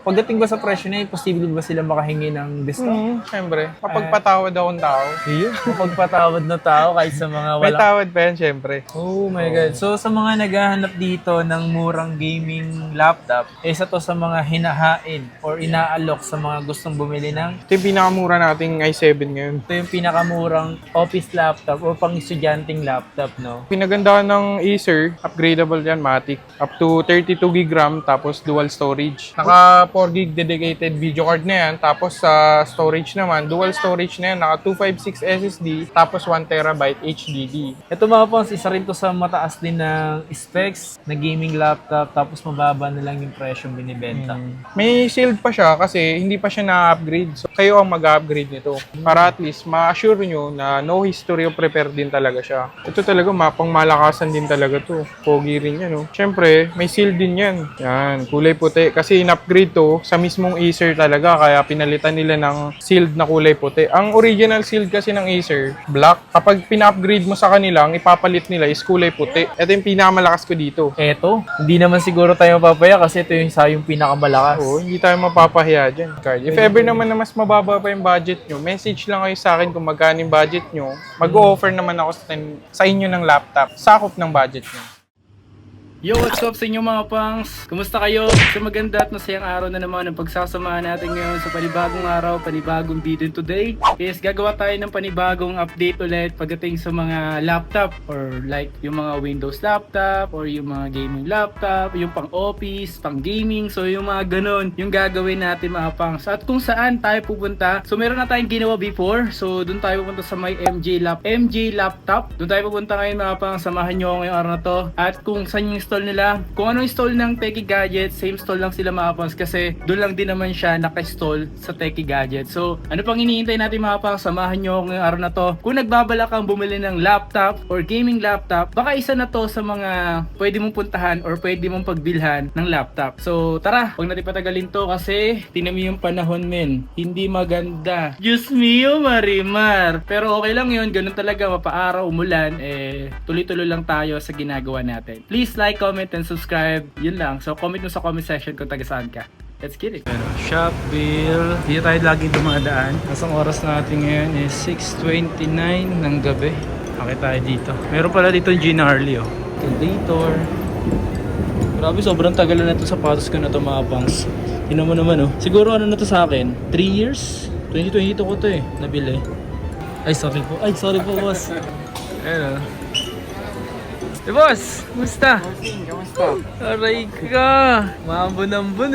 pagdating ba sa presyo na yun, posible ba sila makahingi ng discount? Siyempre. Kapag patawad akong tao. Iyo, pagpatawad na tao kahit sa mga May walang... tawad pa yan, siyempre. Oh my God. So sa mga naghahanap dito ng murang gaming laptop, isa to sa mga hinahain or inaalok sa mga gustong bumili ng Ito yung pinakamura nating i7 ngayon. ito yung pinakamurang office laptop o pang-estudyanteng laptop, no? Pinaganda ng Acer, upgradable yan, Matic. Up to 32 gb RAM, tapos dual storage. Naka 4 gb dedicated video card na yan, tapos sa storage naman, dual storage na yan, naka 256 SSD, tapos 1 TB HDD. Ito mga pons, isa rin to sa mataas din ng specs na gaming laptop tapos mababa na lang yung presyong binibenta. May sealed pa siya kasi hindi pa siya na-upgrade. So, kayo ang mag-upgrade nito. Para at least ma-assure nyo na no history of repair din talaga siya. Ito talaga, mapang malakasan din talaga to. Pogi rin yan, no? Siyempre, may sealed din yan. Yan, kulay puti. Kasi in-upgrade to sa mismong Acer talaga. Kaya pinalitan nila ng sealed na kulay puti. Ang original sealed kasi ng Acer, black. Kapag pina-upgrade mo sa kanila, ang ipapalit nila is kulay puti. Ito yung pinakamalakas ko dito. Eto, hindi naman siguro tayo mapapaya kasi ito yung isa yung pinakamalakas. Oo, hindi tayo mapapahiya dyan, Card. If ever naman na mas mababa pa yung budget nyo, message lang kayo sa akin kung magkano yung budget nyo. Mag-o-offer naman ako sa inyo ng laptop. Sakop ng budget nyo. Yo, what's up sa inyo mga pangs? Kumusta kayo? So maganda at masayang araw na naman ang pagsasamahan natin ngayon sa panibagong araw, panibagong video today. Is gagawa tayo ng panibagong update ulit pagdating sa mga laptop or like yung mga Windows laptop or yung mga gaming laptop, yung pang office, pang gaming. So yung mga ganun, yung gagawin natin mga pangs. At kung saan tayo pupunta. So meron na tayong ginawa before. So doon tayo pupunta sa may MJ laptop. Doon tayo pupunta ngayon mga pangs. Samahan nyo ako ngayong araw na to. At kung saan yung install nila. Kung ano install ng Techie Gadget, same install lang sila mga pangs kasi doon lang din naman siya naka-install sa Techie Gadget. So, ano pang iniintay natin mga pangs? Samahan nyo ngayong araw na to. Kung nagbabalak kang bumili ng laptop or gaming laptop, baka isa na to sa mga pwede mong puntahan or pwede mong pagbilhan ng laptop. So, tara, huwag natin patagalin to kasi tingnan mo yung panahon men. Hindi maganda. Diyos mio, Marimar. Pero okay lang yun, ganun talaga, mapaaraw, umulan, tuloy-tuloy lang tayo sa ginagawa natin. Please like, comment, and subscribe. Yun lang. So, comment mo sa comment section kung taga saan ka. Let's get it. Shop bill. Dito tayo lagi dumadaan. Asang oras natin ngayon is 6:29 ng gabi. Okay tayo dito. Meron pala dito yung Gina Harley, oh. Calculator. Grabe, sobrang tagal na ito sapatos ko na ito mga pangs. Tingnan mo naman, oh. Siguro ano na to sa akin? 3 years? 2022 ko to nabili. Ay, sorry po. Ay, sorry po, boss. Ayan, oh. Eh, boss, kumusta? Kamusta? Aray ka! Maambon-ambon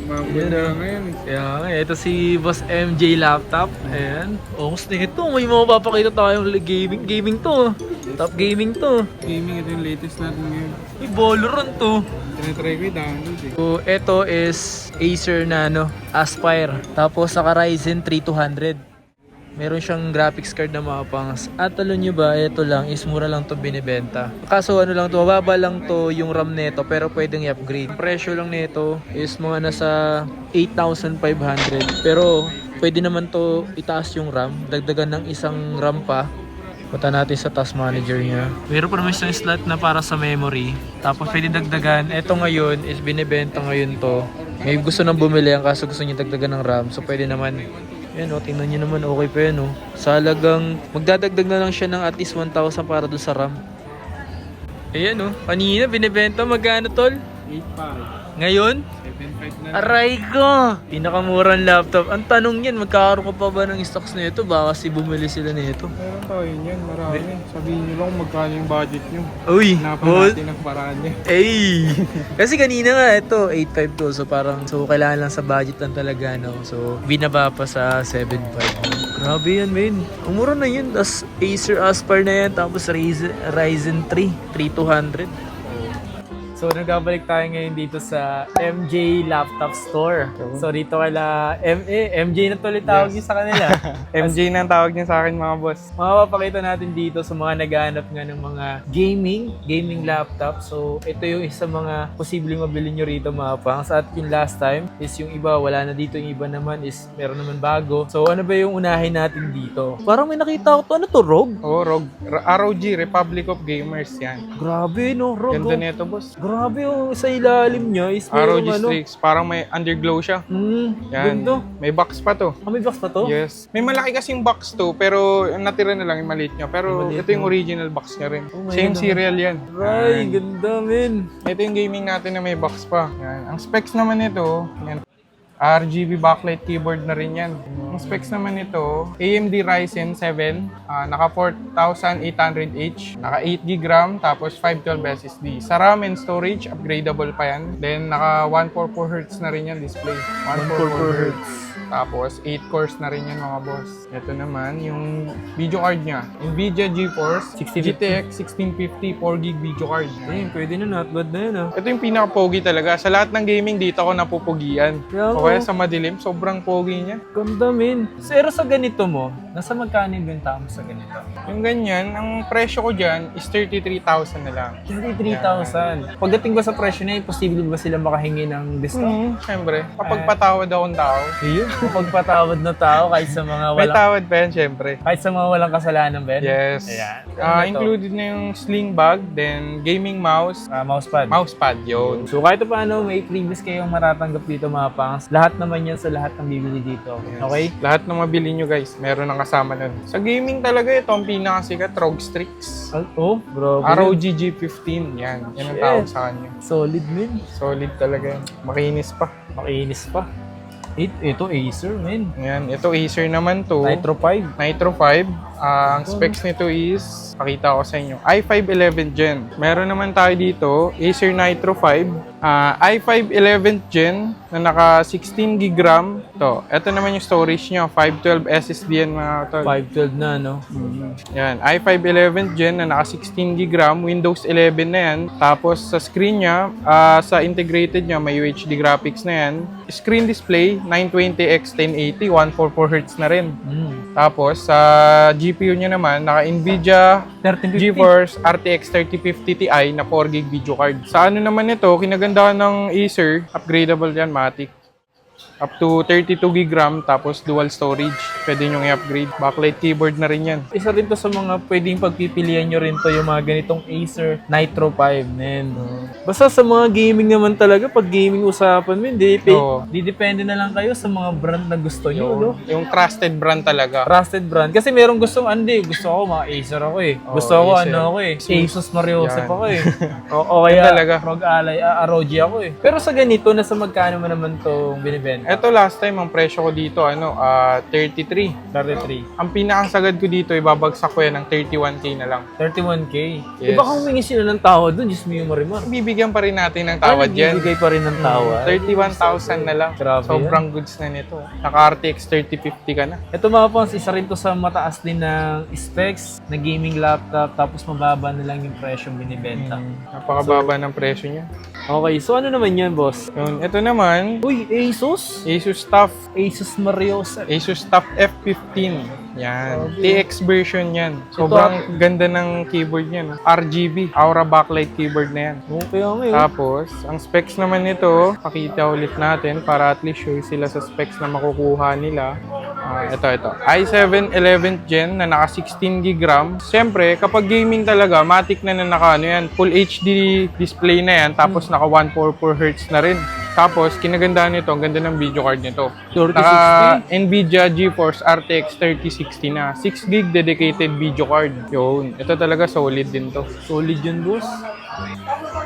Mamabot na ngayon. Kaya nga, ito si Boss MJ Laptop. Ayan. Oh, gusto nito. May mapapakita tayong gaming to. Top gaming to. Gaming, ito yung latest natin ngayon. May Valorant to. Tinatry ko yung download eh. So, ito is Acer Nano Aspire. Tapos sa Ryzen 3200. Meron siyang graphics card na mga pangas. At alam nyo ba, ito lang is mura lang to binibenta. Kaso ano lang to, mababa lang to yung RAM nito pero pwedeng i-upgrade. Ang presyo lang nito is mga nasa 8,500. Pero pwede naman to itaas yung RAM. Dagdagan ng isang RAM pa. Punta natin sa task manager niya. Meron pa naman isang slot na para sa memory. Tapos pwede dagdagan. Ito ngayon is binibenta ngayon to. May gusto nang bumili ang kaso gusto niya dagdagan ng RAM. So pwede naman. Yan o, tingnan nyo naman, okay pa yan o. Sa halagang, magdadagdag na lang siya ng at least 1,000 para doon sa RAM. Ayan o, kanina binibenta magkano tol? 8.5. Ngayon? 7.5 na. Aray ko! Pinakamurang laptop. Ang tanong yan, magkakaroon ka pa ba ng stocks nito? Baka kasi bumili sila nito. Meron tayo yan, marami. Sabihin nyo lang kung magkano yung budget nyo. Uy! Hanapan natin ang paraan niya. Ay! Kasi kanina nga ito, 8.5 to. So parang, so kailangan lang sa budget lang talaga, no? So, binaba pa sa 7.5. Grabe yan, men. Ang mura na yun. Tapos Acer Aspire na yan. Tapos Ryzen 3, 3200. So, nagkabalik tayo ngayon dito sa MJ Laptop Store. So, dito kaila MJ na tuloy tawag niyo sa kanila. MJ na ang tawag niya sa akin mga boss. Mapapakita natin dito sa mga naghahanap nga ng mga gaming laptop. So, ito yung isa mga posibleng mabili nyo rito mga pangs. At yung last time is yung iba, wala na dito. Yung iba naman is meron naman bago. So, ano ba yung unahin natin dito? Parang may nakita ko to. Ano to, ROG? Oo, ROG, Republic of Gamers yan. Grabe, no? ROG. Ganda nito boss. Grabe yung sa ilalim niya is ROG merong Strix. Parang may underglow siya. Yan. Ganda. May box pa to. May box pa to? Yes. May malaki kasing box to, pero yung natira na lang yung maliit niya. Pero Maliit, ito yung original box niya rin. Oh my Same God, serial yan. Ay, Yan. ganda, men. Ito yung gaming natin na may box pa. Yan. Ang specs naman nito, yan. RGB backlight keyboard na rin yan. Ang specs naman nito, AMD Ryzen 7, naka 4800H, naka 8GB RAM, tapos 512 SSD. Sa RAM and storage, upgradable pa yan. Then naka 144Hz na rin yan display. 144Hz. Tapos 8 cores na rin yan mga boss. Ito naman yung video card niya. Nvidia GeForce 1650. GTX 1650 4GB video card. Ayun, pwede na, not bad na yun, ah. Ito yung pinaka-pogi talaga. Sa lahat ng gaming dito ako napupugian. Yeah, O kaya sa madilim, sobrang pogi niya. Ganda, men. Pero sa ganito mo, nasa magkano yung benta mo sa ganito? Yung ganyan, ang presyo ko dyan is 33,000 na lang. 33,000. Pagdating ba sa presyo na, posible ba sila makahingi ng discount? Siyempre. Kapag patawad akong tao, Ayun, pagpatawad na tao kahit sa mga may walang tawad pa yan, siyempre. kahit sa mga walang kasalanan, Ben. Yes. Ayan. Ano to? Included na yung sling bag, then gaming mouse, Mousepad. mousepad yun. So kahit paano, may previous kayong matatanggap dito mga pangs. Lahat naman yan sa lahat ng bibili dito. Okay? Lahat ng mabili nyo guys, meron ng kasama nun. Sa gaming talaga, ito ang pinakasikat, ROG Strix. Oh, bro. ROG G15, yan. Yan ang Shit. tawag sa kanya. Solid, men. Solid talaga yan. Makinis pa. Makinis pa. Ito Acer, men. Yan, ito Acer naman to. Nitro 5. Nitro 5. Ang specs nito is, pakita ko sa inyo, i5 11th Gen. Meron naman tayo dito, Acer Nitro 5. i5 11th Gen na naka 16GB RAM. Ito naman yung storage niya, 512 SSD yan mga tol. 512 na, no? Yan, i5 11th Gen na naka 16GB RAM, Windows 11 na yan. Tapos sa screen niya, sa integrated niya, may UHD graphics na yan. Screen display, 920x 1080, 144Hz na rin. Tapos sa GPU niya naman, naka Nvidia 1350. GeForce RTX 3050 Ti na 4GB video card. Sa ano naman ito, kinagandahan ng Acer, upgradable yan, Matic. Up to 32GB RAM, tapos dual storage. Pwede nyo i-upgrade. Backlight keyboard na rin yan. Isa rin to sa mga pwedeng pagpipilian nyo rin to, yung mga ganitong Acer Nitro 5, men. Basta sa mga gaming naman talaga, pag gaming usapan mo, Oo. depende na lang kayo sa mga brand na gusto nyo, no? Yung trusted brand talaga. Trusted brand. Kasi merong gustong, gusto ko mga Acer ako eh. Oo, Gusto ko Acer. Asus Mariosep Yan. ako eh. o kaya Yan talaga. ROG Ally, ROG ako eh. Pero sa ganito, nasa magkano mo naman itong binibenta? Ito last time, ang presyo ko dito, 33. 33. Ang pinakasagad ko dito, ibabagsak ko yan ng 31K na lang. 31K? Yes. Baka humingi sila ng tawad doon, Diyos mo yung marimar. Bibigyan pa rin natin ng tawad yan. Bibigay pa rin ng tawad. 31,000 na lang. Grabe Sobrang goods na nito. Naka RTX 3050 ka na. Ito mga pons, isa rin to sa mataas din ng specs na gaming laptop, tapos mababa na lang yung presyong binibenta. Napakababa ng presyo niya. Okay, so ano naman yan, boss? Yun, ito naman, Uy, Asus? Asus TUF. Asus Mariosep. Asus TUF F15. Yan. Grabe. TX version yan. Sobrang ganda ng keyboard niya. No? RGB. Aura backlight keyboard na yan. Okay, okay. Tapos, ang specs naman nito, pakita ulit natin para at least sure sila sa specs na makukuha nila. Ito. i7 11th Gen na naka 16GB RAM. Siyempre, kapag gaming talaga, matic na naka Full HD display na yan. Tapos naka 144Hz na rin. Tapos, kinagandahan nito, ang ganda ng video card nito. 3060? Naka Nvidia GeForce RTX 3060 na. 6GB dedicated video card. Yun. Ito talaga solid din to. Solid yun, boss.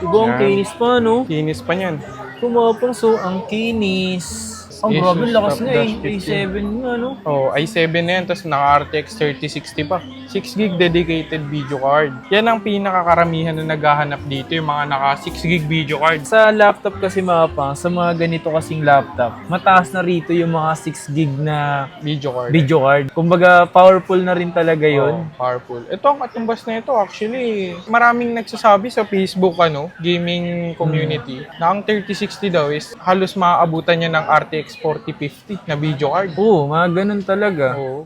Ibang Yan. kinis pa, no? Kinis pa niyan. Kumapang, so ang kinis. Ang Asus grabe, lakas TUF nga eh. Dash 15. A7 nga, no? Oh, i7 na yan, tapos naka RTX 3060 pa. 6GB dedicated video card. Yan ang pinakakaramihan na naghahanap dito, yung mga naka 6GB video card. Sa laptop kasi mga pang, sa mga ganito kasing laptop, mataas na rito yung mga 6 gig na Video card. video card. Kumbaga, powerful na rin talaga Oh, yon. powerful. Ito ang katumbas na ito, actually, maraming nagsasabi sa Facebook, gaming community, na ang 3060 daw is halos maaabutan niya ng RTX 4050 na video card. Oo, mga ganun talaga. Oo.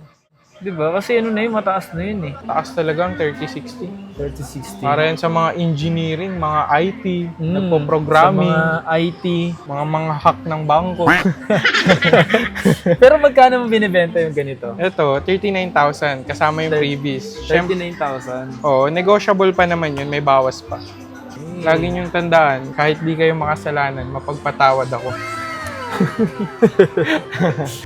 Diba? Kasi ano na yun, mataas na yun eh. Taas talaga ang 3060. 3060. Para yan sa mga engineering, mga IT, Sa nagpo-programming, mga IT. mga hack ng bangko. Pero magkano mo binibenta yung ganito? Ito, 39,000 kasama yung freebies. Siyempre, 39,000. negotiable pa naman yun, may bawas pa. Lagi niyong tandaan, kahit di kayo makasalanan, mapagpatawad ako.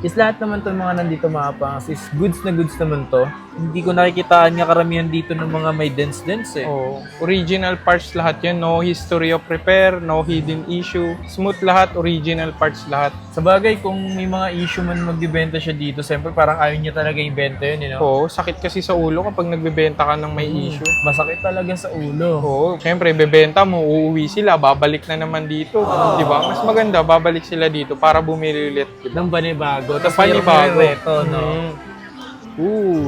Is lahat naman to mga nandito mga pangs is goods na goods naman to. Hindi ko nakikitaan nga karamihan dito ng mga may dents eh. Oh, original parts lahat yan. No history of repair, no hidden issue. Smooth lahat, original parts lahat. Sa bagay, kung may mga issue man magbibenta siya dito, siyempre parang ayaw niya talaga ibenta yun, you know? Oo, sakit kasi sa ulo kapag nagbebenta ka ng may issue. Masakit talaga sa ulo. Oo, syempre, bebenta mo, uuwi sila, babalik na naman dito. Di ba? Mas maganda, babalik sila dito para bumili ulit. Diba? Ng panibago. Tapos Panibago. reto, no?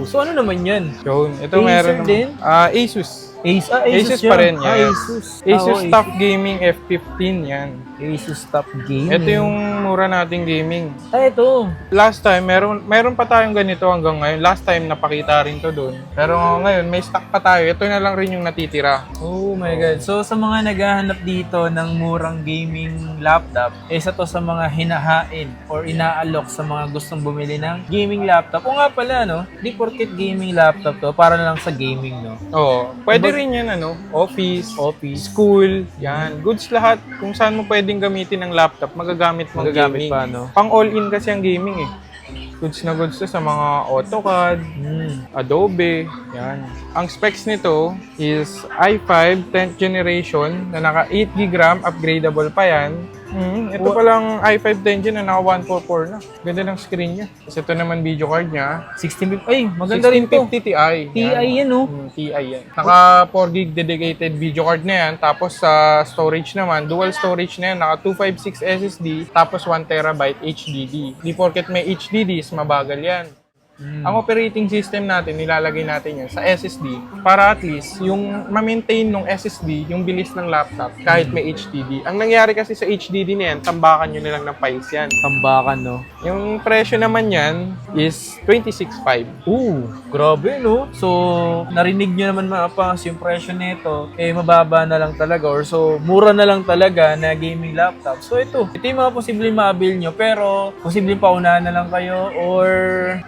So ano naman yan? Yun. Ito Acer meron din? Asus. Asus pa rin yan. Asus. Asus Oo, Top Gaming F15 yan. Asus Top Gaming. Ito yung mura nating gaming. Ito. Last time, meron pa tayong ganito hanggang ngayon. Last time, napakita rin to doon. Pero ngayon, may stock pa tayo. Ito na lang rin yung natitira. Oh my God. So sa mga naghahanap dito ng murang gaming laptop, isa to sa mga hinahain or inaalok sa mga gustong bumili ng gaming laptop. O nga pala, no? Di porket gaming laptop to, para na lang sa gaming, no? Oo. Pwede rin yan, office, school, yan. Goods lahat. Kung saan mo pwedeng gamitin ang laptop, magagamit mo gaming. pa, no? Pang all-in kasi ang gaming eh. Goods na goods to sa mga AutoCAD, Adobe, yan. Ang specs nito is i5 10th generation na naka 8GB RAM, upgradable pa yan. Ito palang i5 10 gen na naka 144 na. Ganda ng screen niya. Tapos ito naman video card niya. 1650. Ay, maganda rin to. 1650 Ti. TI yan, no? TI yan. Naka 4GB dedicated video card na yan. Tapos sa storage naman, dual storage na yan. Naka 256 SSD. Tapos 1TB HDD. Di porket may HDD, is mabagal yan. Ang operating system natin, nilalagay natin yan sa SSD para at least yung ma-maintain ng SSD yung bilis ng laptop kahit may HDD. Ang nangyari kasi sa HDD na yan, tambakan nyo nilang ng files yan. Tambakan, no? Yung presyo naman yan is 26.5. Grabe, no? So, narinig nyo naman mga pangs yung presyo nito, mababa na lang talaga or so, mura na lang talaga na gaming laptop. So, ito yung mga posibleng ma-avail nyo, pero posibleng paunahan na lang kayo or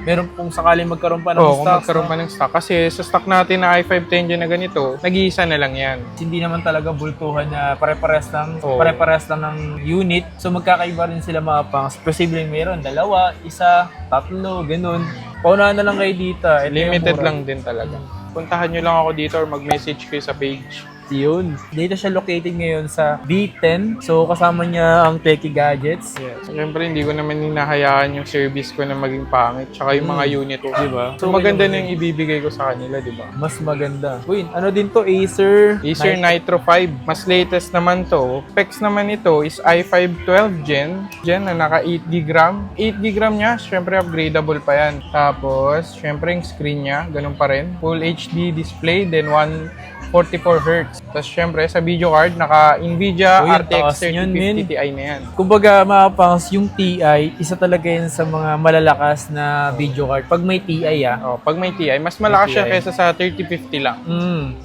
meron kung sakaling magkaroon pa ng Kung stock. magkaroon pa ng stock. Kasi sa stock natin na i5 10 gen na ganito, nag-iisa na lang yan. Hindi naman talaga bultuhan na pare-pares lang, Oo. pare-pares lang ng unit. So, magkakaiba rin sila mga pangs. Posibleng meron, dalawa, isa, tatlo, ganun. Paunahan na lang kayo dito. Ito yung Limited mura. lang din talaga. Puntahan nyo lang ako dito or mag-message kayo sa page. Yun. Dito siya located ngayon sa B10. So, kasama niya ang Techie Gadgets. Yes. Siyempre, hindi ko naman hinahayaan yung service ko na maging pangit. Tsaka yung mga unit ko. Diba? So, maganda na yung ibibigay ko sa kanila, di ba? Mas maganda. Uy, ano din to? Acer Nitro 5. Mas latest naman to. Specs naman ito is i5 12 gen na naka 8GB RAM. 8GB RAM niya, syempre upgradable pa yan. Tapos, syempre yung screen niya, ganun pa rin. Full HD display, then 144Hz. Tapos syempre sa video card, naka Nvidia Uy, RTX taas yun, 3050 Ti na yan. Kumbaga, mga pangs, yung TI, isa talaga yun sa mga malalakas na video card. Pag may TI, Pag may Ti, mas malakas May siya TI. kaysa sa 3050 lang.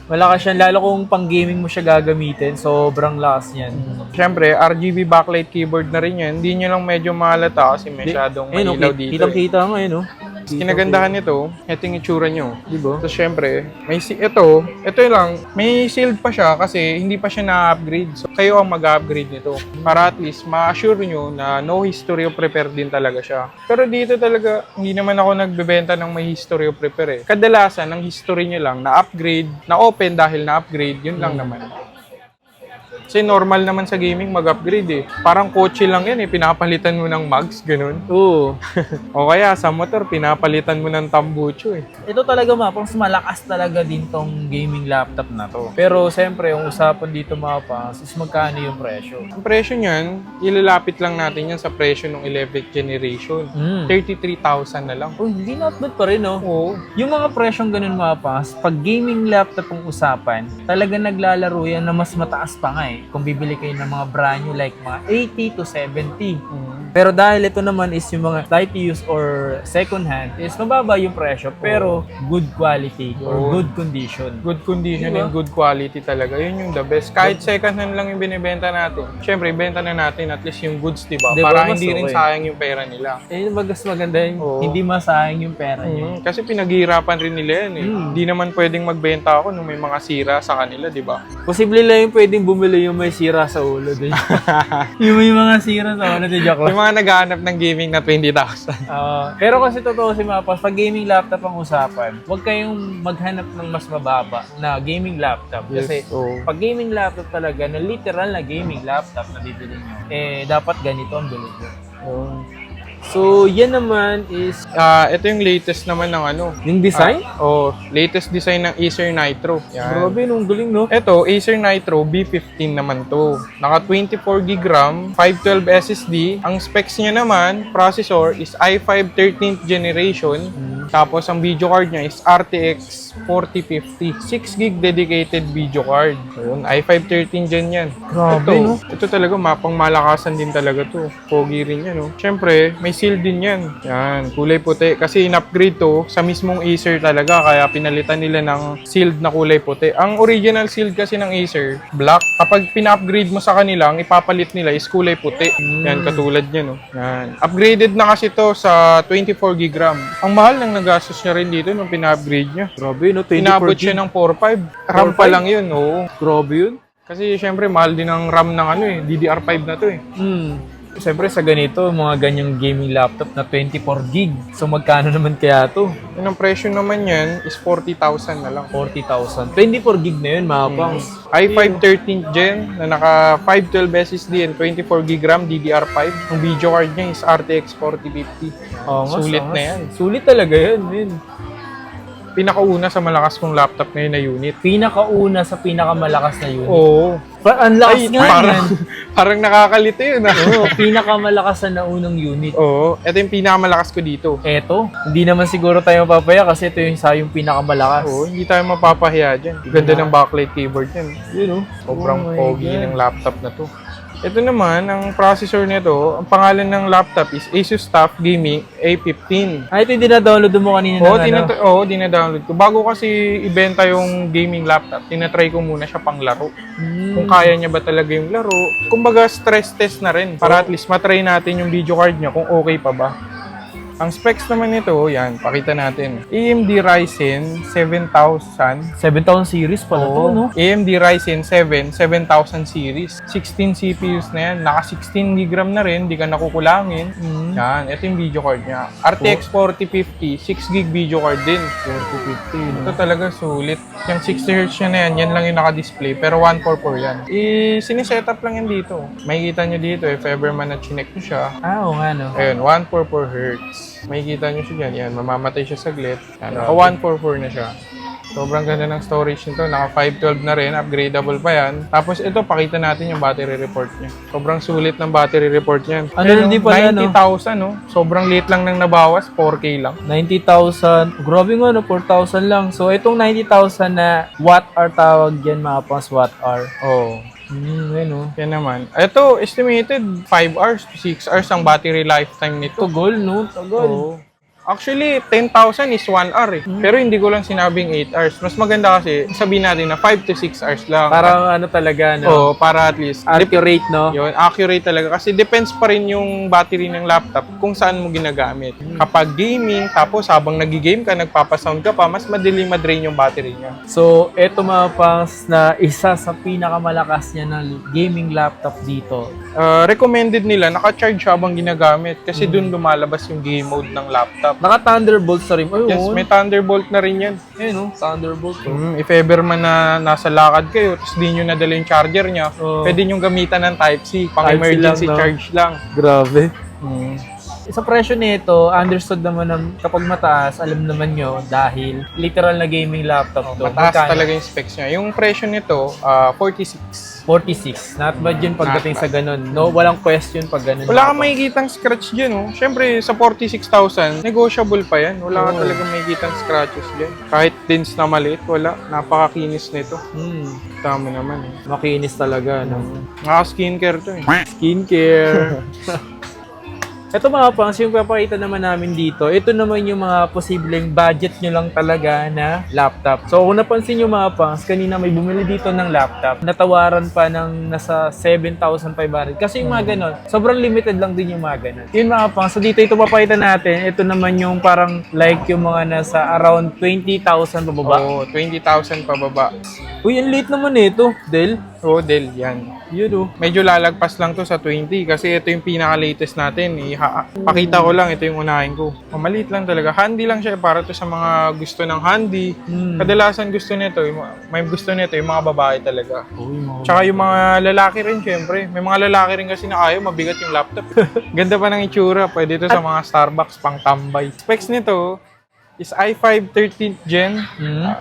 malakas yan. Lalo kung pang gaming mo siya gagamitin, sobrang lakas yan. Syempre, RGB backlight keyboard na rin yan. Hindi nyo lang medyo mahalata kasi masyadong Ayun, mailaw dito. Kitang-kita nga yun, no? Kinagandahan nito, ito yung itsura nyo. Diba? So, syempre, ito lang, may sealed pa siya kasi hindi pa siya na-upgrade. So, kayo ang mag-upgrade nito. Para at least, ma-assure nyo na no history of repair din talaga siya. Pero dito talaga, hindi naman ako nagbebenta ng may history of repair eh. Kadalasan, ang history nyo lang, na-upgrade, na-open dahil na-upgrade, yun lang naman. Kasi normal naman sa gaming mag-upgrade eh. Parang kotse lang yan eh, pinapalitan mo ng mags, ganun. Oo. O kaya sa motor, pinapalitan mo ng tambucho eh. Ito talaga pangs, malakas talaga din tong gaming laptop na to. Pero siyempre, yung usapan dito mga pangs is magkano yung presyo. Ang presyo niyan, ilalapit lang natin yan sa presyo ng 11th generation. 33,000 na lang. Oh, hindi not bad pa rin, no? Oo. Yung mga presyong ganun mga pangs, pag gaming laptop ang usapan, talaga naglalaro yan na mas mataas pa nga eh. Kung bibili kayo ng mga brand new like mga 80 to 70. Pero dahil ito naman is yung mga light use or second hand, is mababa yung presyo pero good quality or good condition. Good condition Diba? and good quality talaga. Yun yung the best. Kahit second hand lang yung binibenta natin. Siyempre, ibenta na natin at least yung goods, diba? Diba, Para mas hindi rin okay. sayang yung pera nila. Mas maganda yung Oo. hindi masayang yung pera nyo. Kasi pinaghihirapan rin nila yan eh. Hindi naman pwedeng magbenta ako nung may mga sira sa kanila, di ba? Posible lang yung pwedeng bumili yung may sira sa ulo. Yung may mga sira sa ulo, di joke Yung mga naghahanap ng gaming na 20,000. pero kasi totoo si Mapas, pag gaming laptop ang usapan, huwag kayong maghanap ng mas mababa na gaming laptop. Kasi pag gaming laptop talaga, na literal na gaming laptop na bibili nyo, dapat ganito ang bilhin nyo. So, yan naman is Ito yung latest naman ng ano. yung design. Latest design ng Acer Nitro. Yan. Grabe, nung galing, no? Ito, Acer Nitro B15 naman to. Naka 24GB RAM, 512 SSD. Ang specs niya naman, processor is i5 13th generation. Tapos ang video card niya is RTX 4050. 6GB dedicated video card. Ayun, i5 13 gen yan. Grabe, no? Ito talaga, mapang malakasan din talaga to. Pogi rin yan, no? Siyempre, may seal din yan. Yan, kulay puti. Kasi in-upgrade to sa mismong Acer talaga. Kaya pinalitan nila ng sealed na kulay puti. Ang original sealed kasi ng Acer, black. Kapag pina-upgrade mo sa kanila, ang ipapalit nila is kulay puti. Yan, katulad niya, no? Yan. Upgraded na kasi to sa 24GB RAM. Ang mahal ng nagastos niya rin dito nung pina-upgrade niya. Grabe, no? 24 Inabot siya ng 4.5. RAM pa lang yun, oo. Grabe yun. Kasi syempre, mahal din ang RAM ng ano eh. DDR5 na to eh. Siyempre sa ganito, mga ganyang gaming laptop na 24 gig. So magkano naman kaya to? Yun ang presyo naman yan is 40,000 na lang. 40,000. 24 gig na yun, mga pangs. i5 13th gen na naka 512 SSD and 24GB RAM DDR5. Ang video card niya is RTX 4050. Sulit na yan. Sulit talaga yan, man. Pinakauna sa malakas kong laptop ngayon na unit. Pinakauna sa pinakamalakas na unit. Oo. Ang lakas nga parang, yan. parang nakakalito yun. Oo, pinakamalakas na naunang unit. Oo. Ito yung pinakamalakas ko dito. Eto, hindi naman siguro tayo mapapaya kasi ito yung pinakamalakas. Oo, hindi tayo mapapahiya dyan. Ganda ng backlight keyboard yan. Yun, Sobrang Oh my pogi God. ng laptop na to. Ito naman, ang processor nito, ang pangalan ng laptop is Asus TUF Gaming A15. Ito yung dinadownload mo kanina Dinadownload ko. Bago kasi ibenta yung gaming laptop, tinatry ko muna siya pang laro. Kung kaya niya ba talaga yung laro. Kumbaga stress test na rin para at least matry natin yung video card niya kung okay pa ba. Ang specs naman nito, yan, pakita natin. AMD Ryzen 7000. 7,000 series pala to, no? AMD Ryzen 7 7000 series. 16 CPUs na yan. Naka 16GB RAM na rin, di ka nakukulangin. Yan, ito yung video card niya. RTX 4050, 6GB video card din. 4050, no? Ito talaga sulit. Yung 60Hz niya na yan lang yung naka-display. Pero 144 yan. Sinisetup lang yan dito. Makikita nyo dito, if ever man na chinek nyo siya. Oo nga, no? Ayun, 144 Hz. Makikita nyo siya dyan. Yan, mamamatay siya saglit. Yan, naka 144 na siya. Sobrang ganda ng storage nito. Naka 512 na rin. Upgradable pa yan. Tapos ito, pakita natin yung battery report niya. Sobrang sulit ng battery report niyan. Ano rin din pala, no? 90,000, no? Sobrang late lang nang nabawas. 4K lang. 90,000. Grabe nga, no? 4,000 lang. So, itong 90,000 na watt-hour tawag yan, mga pangs watt-hour. Oo. Ayun, Yan naman. Ito, estimated 5 hours to 6 hours ang battery lifetime nito. Tugol, no? Tugol. Oo. Actually, 10,000 is 1 hour eh. Pero hindi ko lang sinabing 8 hours. Mas maganda kasi, sabihin natin na 5 to 6 hours lang. Parang ano talaga, no? Oo, para at least. Accurate, no? Yun, accurate talaga. Kasi depends pa rin yung battery ng laptop kung saan mo ginagamit. Kapag gaming, tapos habang nagigame ka, nagpapasound ka pa, mas madaling madrain yung battery niya. So, eto mga pangs na isa sa pinakamalakas niya ng gaming laptop dito. Recommended nila, naka-charge habang ginagamit. Kasi dun lumalabas yung game mode ng laptop. Naka-Thunderbolt sa rin. Ayun. Yes, may Thunderbolt na rin yan. Ayun, no? Thunderbolt. If ever man na nasa lakad kayo, tapos di nyo nadala yung charger niya, pwede nyo gamitan ng Type-C, pang Type-C emergency lang, no? charge lang. Grabe. Sa presyo nito, understood naman ng kapag mataas, alam naman nyo, dahil literal na gaming laptop to. Mataas Magkano? talaga yung specs niya. Yung presyo nito, 46. 46. Not bad yun pagdating sa ganun. No, walang question pag ganun. Wala kang makikitang scratch dyan, oh. Siyempre, sa 46,000, negotiable pa yan. Wala ka talaga makikitang scratches dyan. Kahit dins na maliit, wala. Napakakinis nito. Tama naman, eh. Makinis talaga, no? Mga skincare to, eh. Skincare. Ito mga pangs, yung papakita naman namin dito, ito naman yung mga posibleng budget nyo lang talaga na laptop. So kung napansin nyo mga pangs, kanina may bumili dito ng laptop, natawaran pa ng nasa 7,500. Kasi yung mga ganon, sobrang limited lang din yung mga ganon. Yun mga pangs, so dito ito papakita natin, ito naman yung parang like yung mga nasa around 20,000 pababa. Oo, 20,000 pababa. Uy, ang late naman ito, Del. Oo, Dell, yan. Yun oh. Medyo lalagpas lang to sa 20 kasi ito yung pinaka-latest natin. Pakita ko lang, ito yung unahin ko. Maliit lang talaga. Handy lang siya para to sa mga gusto ng handy. Kadalasan gusto nito, may gusto nito yung mga babae talaga. Tsaka yung mga lalaki rin, syempre. May mga lalaki rin kasi na ayaw, mabigat yung laptop. Ganda pa ng itsura. Pwede ito sa mga Starbucks, pang tambay. Specs nito is i5 13th Gen,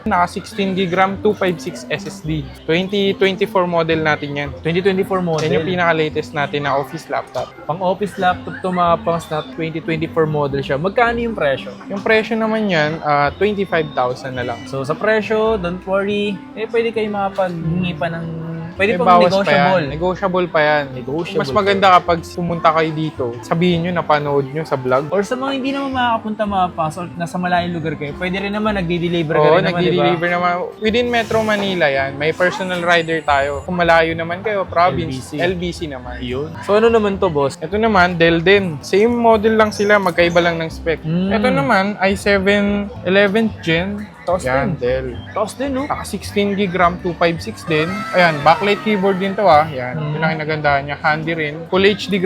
naka 16GB RAM, 256 SSD. 2024 model natin yan. 2024 model. Yan yung pinaka-latest natin na office laptop. Pang office laptop to mga pangs na 2024 model siya. Magkano yung presyo? Yung presyo naman yan, 25,000 na lang. So sa presyo, don't worry. Pwede kayo makapaghingi pa ng... Pwede May pang bawas pa negotiable. yan. Negotiable pa yan. Negotiable Mas maganda kapag pumunta kayo dito, sabihin nyo, napanood nyo sa vlog. Or sa mga hindi naman makakapunta mga pangs or nasa malayong lugar kayo, pwede rin naman nagdi-deliver ka Oo, rin naman, nagdi-deliver naman. Within Metro Manila yan, may personal rider tayo. Kung malayo naman kayo, province, LBC naman. Yun. So ano naman to, boss? Ito naman, Dell din. Same model lang sila, magkaiba lang ng spec. Ito naman, i7 11th Gen. Taos Yan, din. Dell. Taos din, no? Naka 16GB RAM, 256 din. Ayan, backlight keyboard din to Yan, yun ang kinagandaan niya. Handy rin. Full HD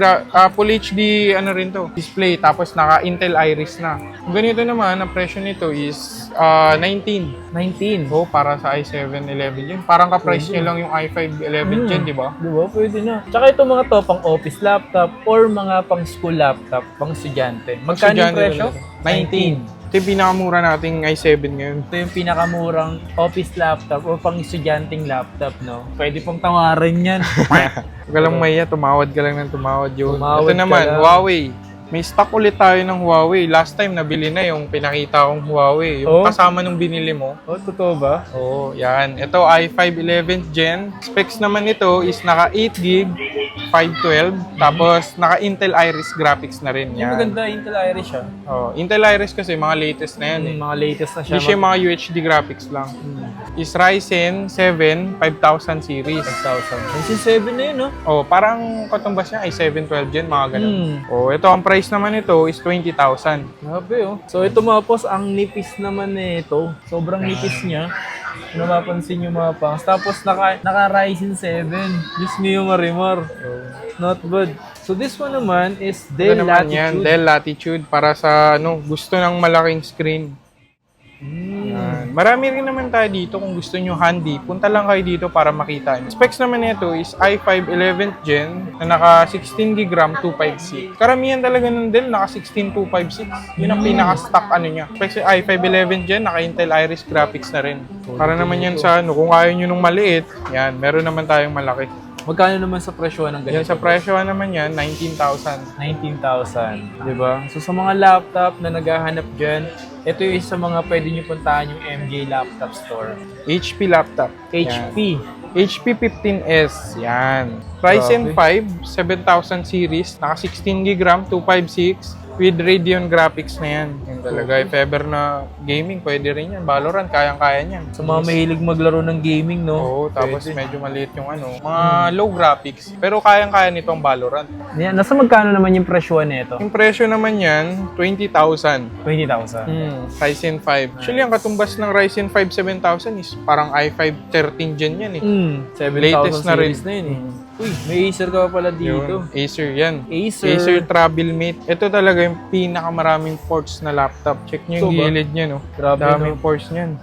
ano rin to, display. Tapos naka Intel Iris na. Kung ganito naman, ang presyo nito is 19. 19. So, para sa i7 11 Gen. Parang ka-price niya lang yung i5 11 Gen, di ba? Diba? Pwede na. Tsaka ito mga to, pang office laptop or mga pang school laptop, pang estudyante. Magkano yung Estudyante presyo? talaga. 19. Ito yung pinakamura nating i7 ngayon. Ito yung pinakamurang office laptop o pang estudyanteng laptop, no? Pwede pong tawarin yan. Huwag ka lang maya, tumawad ka lang ng tumawad yun. Tumawad Ito ka naman, lang. Huawei. May stock ulit tayo ng Huawei. Last time, nabili na yung pinakita kong Huawei. Yung Oh? kasama nung binili mo. Oh, totoo ba? Oo, yan. Ito, i5 11th Gen. Specs naman nito is naka 8GB, 512. Tapos, naka Intel Iris graphics na rin. Yung Yan. maganda, Intel Iris siya. Oh, Intel Iris kasi mga latest na yan eh. Mga latest na siya. Hindi siya yung mga UHD graphics lang. Is Ryzen 7 5000 series. 5,000. Yung 7 na yun, no? Oh, parang katumbas niya ay 712 Gen, mga ganun. Hmm. Oh, ito ang price naman nito is 20,000. Grabe, oh. So, ito mga boss, ang nipis naman nito. Sobrang nipis niya. Kung napapansin yung mga pangs. Tapos, naka Ryzen 7. Diyos niyo, Marimar. Not bad. So, this one naman is Ito Dell naman Latitude. yan, Dell Latitude para sa gusto ng malaking screen. Yan. Marami rin naman tayo dito kung gusto nyo handy. Punta lang kayo dito para makita nyo. Specs naman nito is i5 11th Gen na naka 16GB RAM 256. Karamihan talaga ng Dell naka 16256. Yun ang pinaka-stock ano niya. Specs i5 11th Gen naka Intel Iris graphics na rin. Para naman yan sa kung ayaw nyo nung maliit, yan, meron naman tayong malaki. Magkano naman sa presyo ng Yan ganito? sa presyo naman yan, 19,000. 19,000. Diba? So, sa mga laptop na naghahanap dyan, ito yung isa mga pwede nyo puntahan yung MJ Laptop Store. HP laptop. HP. HP 15S, yan. Ryzen 5, 7000 series, naka 16GB RAM, 256, with Radeon graphics na yan. Yan talaga, if ever na gaming, pwede rin yan. Valorant, kayang-kaya niyan. Sa mga mahilig maglaro ng gaming, no? Oo, tapos medyo maliit yung mga low graphics. Pero kayang-kaya nito ang Valorant. Yan, nasa magkano naman yung presyo nito? Yung presyo naman yan, 20,000. 20,000. Ryzen 5. Actually, ang katumbas ng Ryzen 5 7000 is parang i5 13 Gen yan eh. 7,000 Latest na rin. series na yun eh. Uy, may Acer ka pa pala dito. Yun, Acer yan. Acer. Acer Travelmate. Ito talaga yung pinakamaraming ports na laptop. Check nyo yung Ito ba? gilid niya, no? Grabe, Daming no? ports niyan.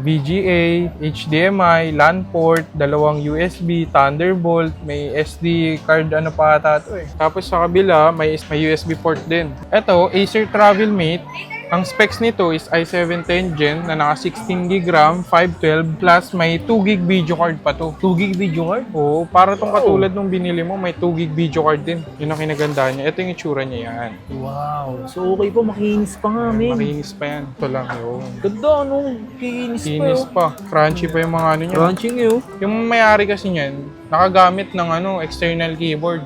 VGA, HDMI, LAN port, dalawang USB, Thunderbolt, may SD card ano pa ata ito eh. Tapos sa kabila, may USB port din. Ito, Acer Travelmate. Ang specs nito is i7 10 Gen na naka 16GB RAM, 512 plus may 2GB video card pa to. 2 gig video card? Oo, para tong katulad nung binili mo, may 2GB video card din. Yun ang kinagandaan niya. Ito yung itsura niya yan. Wow. So okay po, makinis pa nga, men. Makinis pa yan. Ito lang yun. Ganda, no? Kinis pa, Kinis yun. pa. Crunchy pa yung mga ano niya. Crunching yun. Yung may-ari kasi niyan, nakagamit ng external keyboard.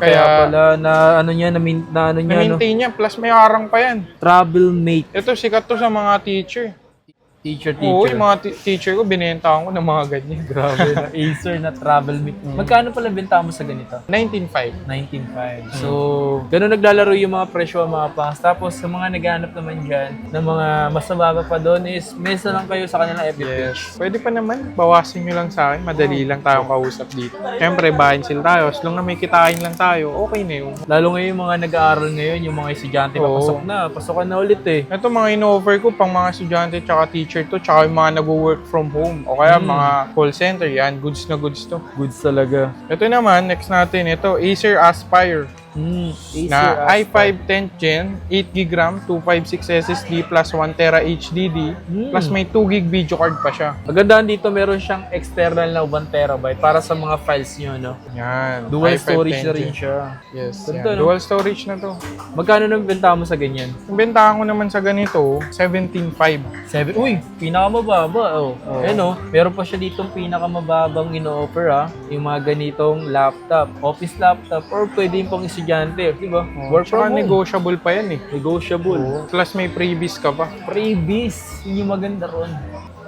Kaya pala na ano niya, na ano niya, no? Na-maintain niya, plus may harang pa yan. Travel mate. Ito, sikat to sa mga teacher. Teacher. Oo, yung mga teacher ko, binentahan ko ng mga ganyan. Grabe na. Acer na travel mate. Magkano pala benta mo sa ganito? 19.5. 19.5. So, ganun naglalaro yung mga presyo mga pangs. Tapos, sa mga naghahanap naman dyan, ng mga mas mababa pa doon is, mesa lang kayo sa kanilang FB page. Pwede pa naman, bawasin nyo lang sa akin. Madali lang tayong kausap dito. Siyempre, bahin sila tayo. As long na may kitain lang tayo, okay na yun. Lalo ngayon yung mga nag-aaral ngayon, yung mga estudyante papasok na. Pasokan na ulit eh. Ito mga in-offer ko pang mga estudyante tsaka teacher to, tsaka yung mga nag-work from home. O kaya mga call center, yan. Goods na goods to. Goods talaga. Ito naman, next natin, ito, Acer Aspire. Acer Na Aspire. i5 10th Gen, 8GB RAM, 256 SSD plus 1TB HDD, plus may 2GB video card pa siya. Magandaan dito, meron siyang external na 1TB para sa mga files nyo, no? Yan. Dual i5 storage 10th na rin Gen. siya. Yes, Ganda, yan. no? Dual storage na to. Magkano nang benta mo sa ganyan? Yung bentahan ko naman sa ganito, 17.5. Uy, pinakamababa. Oh. Ayan oh, meron pa siya ditong pinakamababang ino-offer yung mga ganitong laptop. Office laptop or pwede yung pang estudyante. Diba? Work Tsaka from home. negotiable pa yan eh. Negotiable. Plus may freebies ka pa. Freebies. Yun yung maganda ron.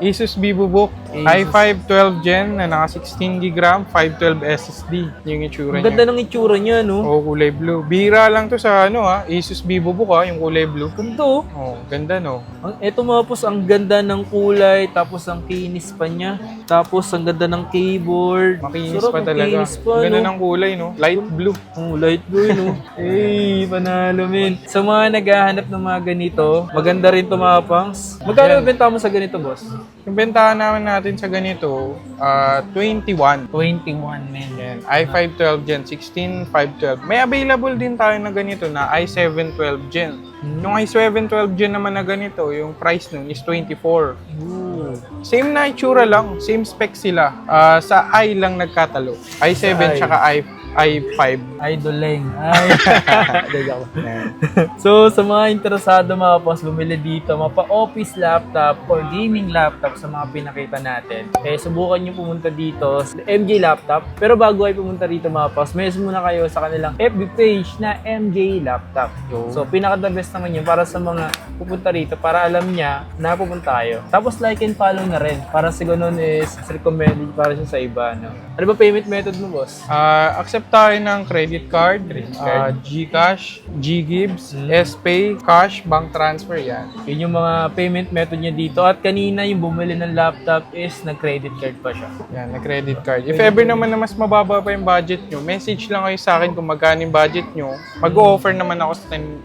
Asus VivoBook i5 12 Gen na naka 16GB RAM, 512 SSD. Yung itsura Ang ganda niya. ng itsura niya, no? Oo, kulay blue. Bira lang to sa Asus VivoBook yung kulay blue. Ganda oh. Oh, ganda no. Eto mga pos, ang ganda ng kulay, tapos ang kinis pa niya, tapos ang ganda ng keyboard. Makinis Sarap, pa ang talaga. kinis pa, Ganda no? ng kulay no. Light blue. Oh, light blue, no? Hey, panalo, men. Sa mga naghahanap ng mga ganito, maganda rin to mga pangs. Magkano benta mo sa ganito, boss? Yung bentahan natin sa ganito, 21. 21, men. Yan. i5 12 Gen, 16, 512. May available din tayo na ganito na i7 12 Gen. Yung i7 12 Gen naman na ganito, yung price nun is 24. Same na itsura lang, same spec sila. Sa i lang nagkatalo. i7 Sa i. tsaka i5. Idoleng. Ay. So, sa mga interesado mga boss, bumili dito, mapa-office laptop or gaming laptop sa mga pinakita natin. Subukan nyo pumunta dito sa MJ Laptop. Pero bago ay pumunta dito mga boss, message muna kayo sa kanilang FB page na MJ Laptop. So, pinaka-the best naman yun para sa mga pupunta rito para alam niya na pupunta tayo. Tapos like and follow na rin para sa ganun is recommended para siya sa iba. No? Ano ba payment method mo, boss? Accept tayo ng credit card, GCash, GGives, SPay, cash, bank transfer, yan. Yun yung mga payment method niya dito. At kanina yung bumili ng laptop is nag-credit card pa siya. Yan, na credit card. If ever naman na mas mababa pa yung budget nyo, message lang kayo sa akin kung magkano yung budget nyo. Mag-o-offer naman ako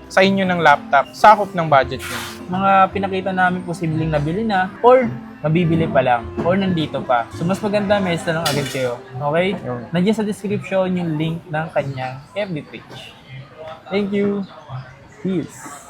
sa inyo ng laptop. Sakop ng budget nyo. Mga pinakita namin posibleng nabili na or mabibili pa lang or nandito pa. So mas maganda message na lang agad kayo. Okay? Yun. Nandiyan sa description yung link ng kanyang FB page. Thank you. Peace.